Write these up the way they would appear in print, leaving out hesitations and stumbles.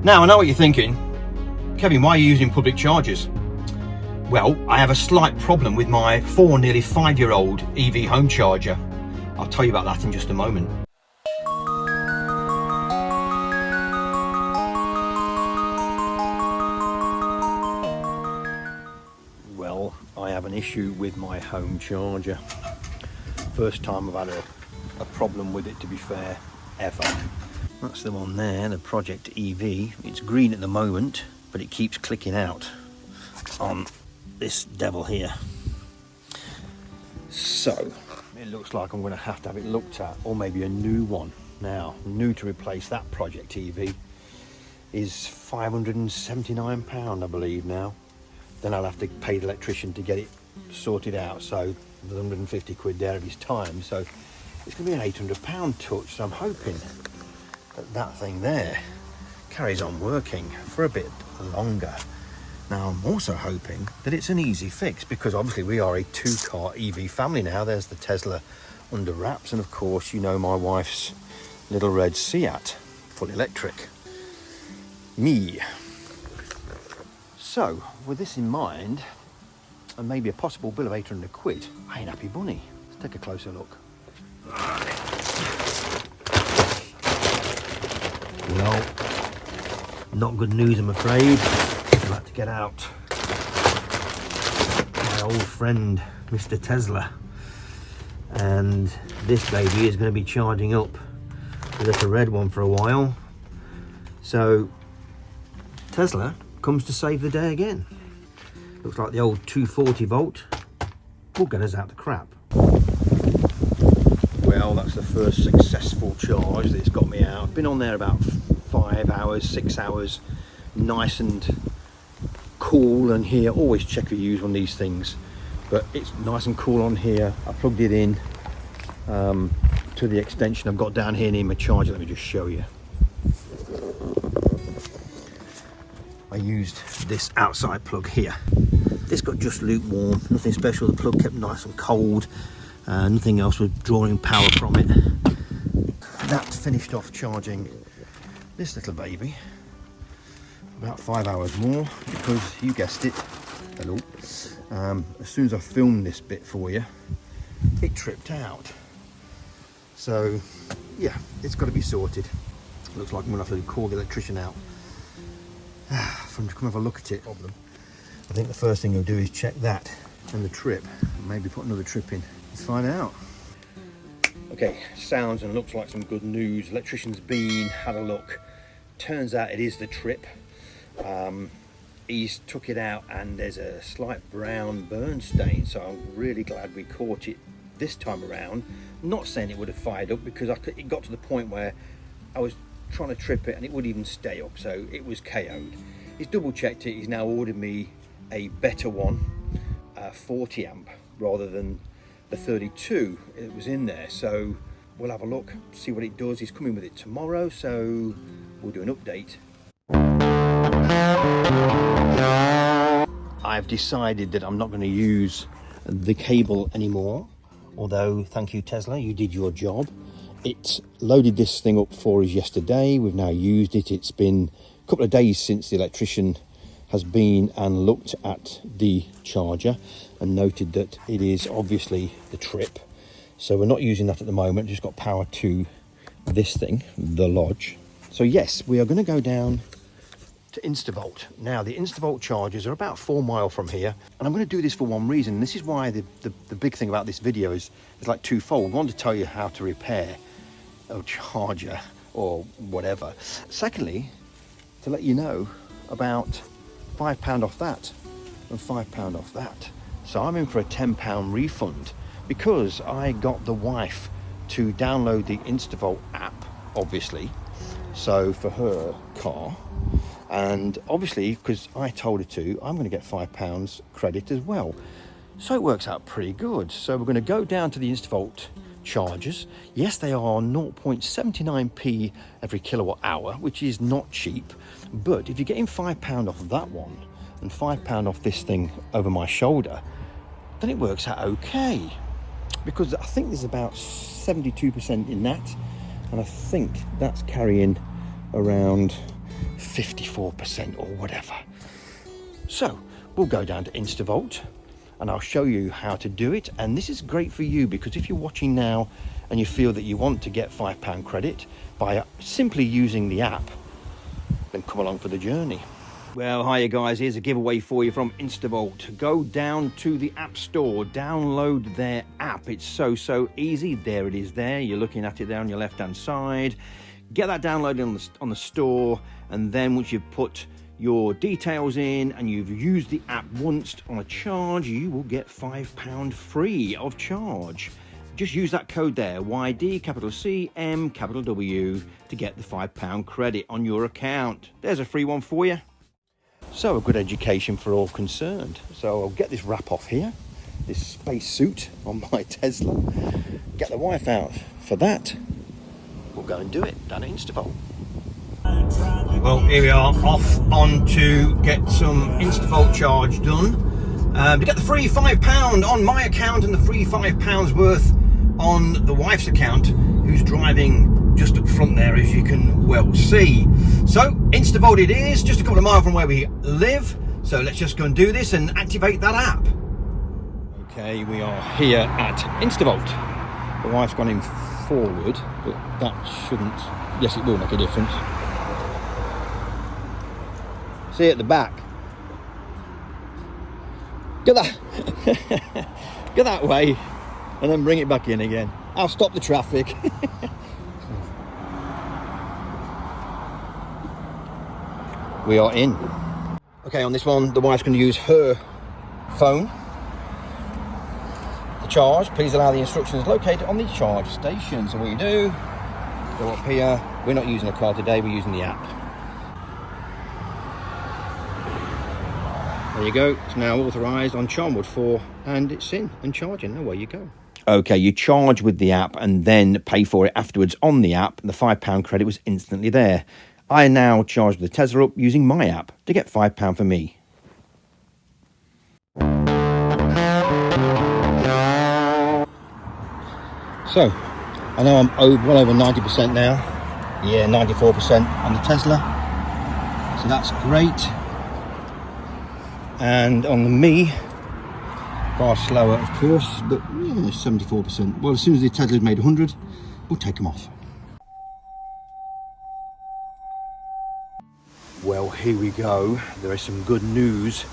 Now I know what you're thinking, Kevin, why are you using public chargers? Well, I have a slight problem with my nearly 5-year-old EV home charger. I'll tell you about that in just a moment. Well, I have an issue with my home charger. First time I've had a problem with it, to be fair, ever. That's the one there, the Project EV. It's green at the moment, but it keeps clicking out on this devil here. So it looks like I'm going to have it looked at, or maybe a new one. Now, new to replace that Project EV is £579, I believe now. Then I'll have to pay the electrician to get it sorted out, so there's 150 quid there of his time, so it's going to be an £800 touch. So I'm hoping that that thing there carries on working for a bit longer. Now I'm also hoping that it's an easy fix, because obviously we are a 2-car EV family now. There's the Tesla under wraps, and of course you know my wife's little red Seat, full electric. Me. So with this in mind, and maybe a possible bill of 800 quid, I ain't happy bunny. Let's take a closer look. Well, not good news, I'm afraid. I'd like to get out my old friend Mr. Tesla, and this baby is going to be charging up with a little red one for a while. So Tesla comes to save the day again. Looks like the old 240 volt will get us out the crap. Well, that's the first successful charge that's got me out. Been on there about 5 hours, 6 hours, nice and cool. And here, always check if you use one of these things, but it's nice and cool on here. I plugged it in to the extension I've got down here near my charger. Let me just show you. I used this outside plug here. This got just lukewarm, nothing special. The plug kept nice and cold. Nothing else was drawing power from it. That finished off charging this little baby. About 5 hours more, because you guessed it, hello, as soon as I filmed this bit for you, it tripped out. So yeah, it's got to be sorted. Looks like I'm gonna have to call the electrician out for him to come have a look at it. I think the first thing he'll do is check that and the trip, and maybe put another trip in. Let's find out. Okay, sounds and looks like some good news. Electrician's been, had a look. Turns out it is the trip. He's took it out and there's a slight brown burn stain, so I'm really glad we caught it this time around. I'm not saying it would have fired up, because it got to the point where I was trying to trip it and it wouldn't even stay up, so it was KO'd. He's double checked it. He's now ordered me a better one, 40 amp rather than the 32 it was in there. So we'll have a look, see what it does. He's coming with it tomorrow, so we'll do an update. I've decided that I'm not going to use the cable anymore, although thank you Tesla, you did your job. It loaded this thing up for us yesterday. We've now used it. It's been a couple of days since the electrician has been and looked at the charger and noted that it is obviously the trip. So we're not using that at the moment, just got power to this thing, the Lodge. So yes, we are going to go down to Instavolt. Now the Instavolt chargers are about 4 miles from here, and I'm going to do this for one reason. This is why the big thing about this video is like twofold. One, to tell you how to repair a charger or whatever. Secondly, to let you know about £5 off that and £5 off that. So I'm in for a £10 refund, because I got the wife to download the Instavolt app, obviously, so for her car, and obviously because I told her to, I'm going to get £5 credit as well. So it works out pretty good. So we're going to go down to the Instavolt chargers. Yes, they are 0.79p every kilowatt hour, which is not cheap, but if you're getting £5 off of that one and £5 off this thing over my shoulder, then it works out okay, because I think there's about 72% in that, and I think that's carrying around 54% or whatever. So we'll go down to Instavolt and I'll show you how to do it. And this is great for you because if you're watching now and you feel that you want to get £5 credit by simply using the app, then come along for the journey. Well, hiya guys, here's a giveaway for you from Instavolt. Go down to the App Store, download their app. It's so easy. There it is there. You're looking at it there on your left-hand side. Get that downloaded on the store, and then once you've put your details in and you've used the app once on a charge, you will get £5 free of charge. Just use that code there, YD, capital C, M, capital W, to get the £5 credit on your account. There's a free one for you. So a good education for all concerned. So I'll get this wrap off here, this space suit on my Tesla, get the wife out. For that, we'll go and do it down at Instavolt. Well, here we are, off on to get some Instavolt charge done. To get the free £5 on my account and the free £5 worth on the wife's account, who's driving just up front there, as you can well see. So Instavolt it is, just a couple of miles from where we live. So let's just go and do this and activate that app. Okay, we are here at Instavolt. The wife's gone in forward, but that shouldn't, yes it will make a difference. See at the back. Get that, get that way, and then bring it back in again. I'll stop the traffic. We are in. Okay, on this one, the wife's going to use her phone to charge. Please allow the instructions located on the charge station. So what you do, go up here. We're not using a card today, we're using the app. There you go, it's now authorised on Charnwood 4 and it's in and charging. Away you go. Okay, you charge with the app and then pay for it afterwards on the app. The £5 credit was instantly there. I now charge the Tesla up using my app to get £5 for me. So, I know I'm well over 90% now. Yeah, 94% on the Tesla. So that's great. And on the Me, far slower of course, but yeah, 74%. Well, as soon as the Tesla's made 100, we'll take them off. Well, here we go. There is some good news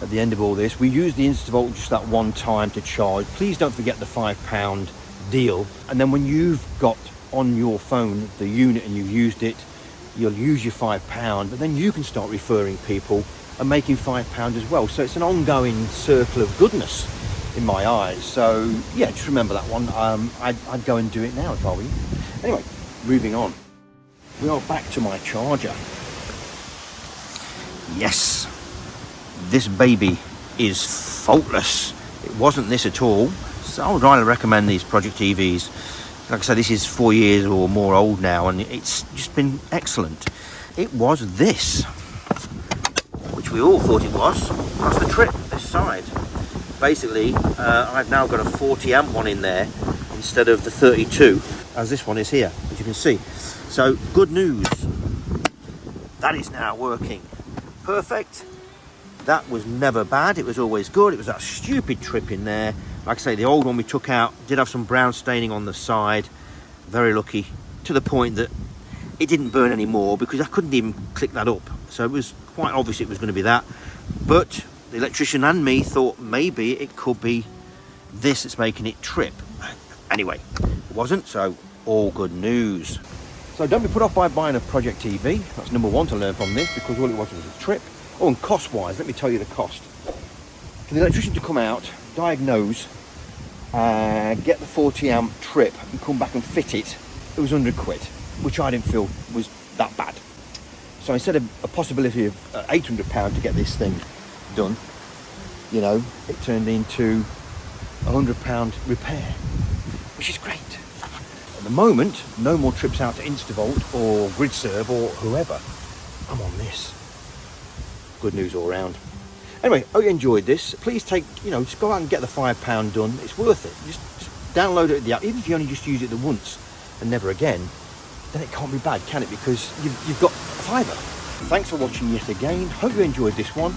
at the end of all this. We used the Instavolt just that one time to charge. Please don't forget the £5 deal. And then when you've got on your phone the unit and you've used it, you'll use your £5, but then you can start referring people and making £5 as well. So it's an ongoing circle of goodness in my eyes. So yeah, just remember that one. I'd go and do it now if I were you. Anyway, moving on. We are back to my charger. Yes, this baby is faultless. It wasn't this at all. So I would highly recommend these Project EVs. Like I said, this is 4 years or more old now, and it's just been excellent. It was this, which we all thought it was. That's the trick, this side. Basically, I've now got a 40 amp one in there instead of the 32, as this one is here, as you can see. So, good news. That is now working. Perfect. That was never bad. It was always good. It was that stupid trip in there. Like I say, the old one we took out did have some brown staining on the side. Very lucky, to the point that it didn't burn anymore because I couldn't even click that up. So it was quite obvious it was going to be that. But the electrician and me thought maybe it could be this that's making it trip. Anyway, it wasn't, so all good news. So don't be put off by buying a Project EV. That's number one to learn from this, because all it was a trip. Oh, and cost-wise, let me tell you the cost. For the electrician to come out, diagnose, get the 40 amp trip and come back and fit it, it was 100 quid, which I didn't feel was that bad. So instead of a possibility of £800 to get this thing done, you know, it turned into £100 repair, which is great. At the moment, no more trips out to Instavolt or GridServe or whoever. I'm on this. Good news all round. Anyway, hope you enjoyed this. Please take, just go out and get the £5 done. It's worth it. Just download it at the app. Even if you only just use it the once and never again, then it can't be bad, can it? Because you've got a fiver. Thanks for watching yet again. Hope you enjoyed this one.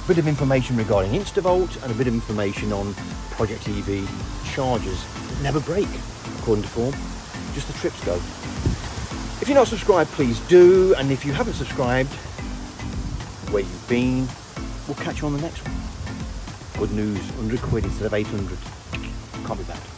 A bit of information regarding Instavolt and a bit of information on Project EV chargers that never break, according to form. Just the trips go. If you're not subscribed, please do. And if you haven't subscribed, where you've been, we'll catch you on the next one. Good news, 100 quid instead of 800. Can't be bad.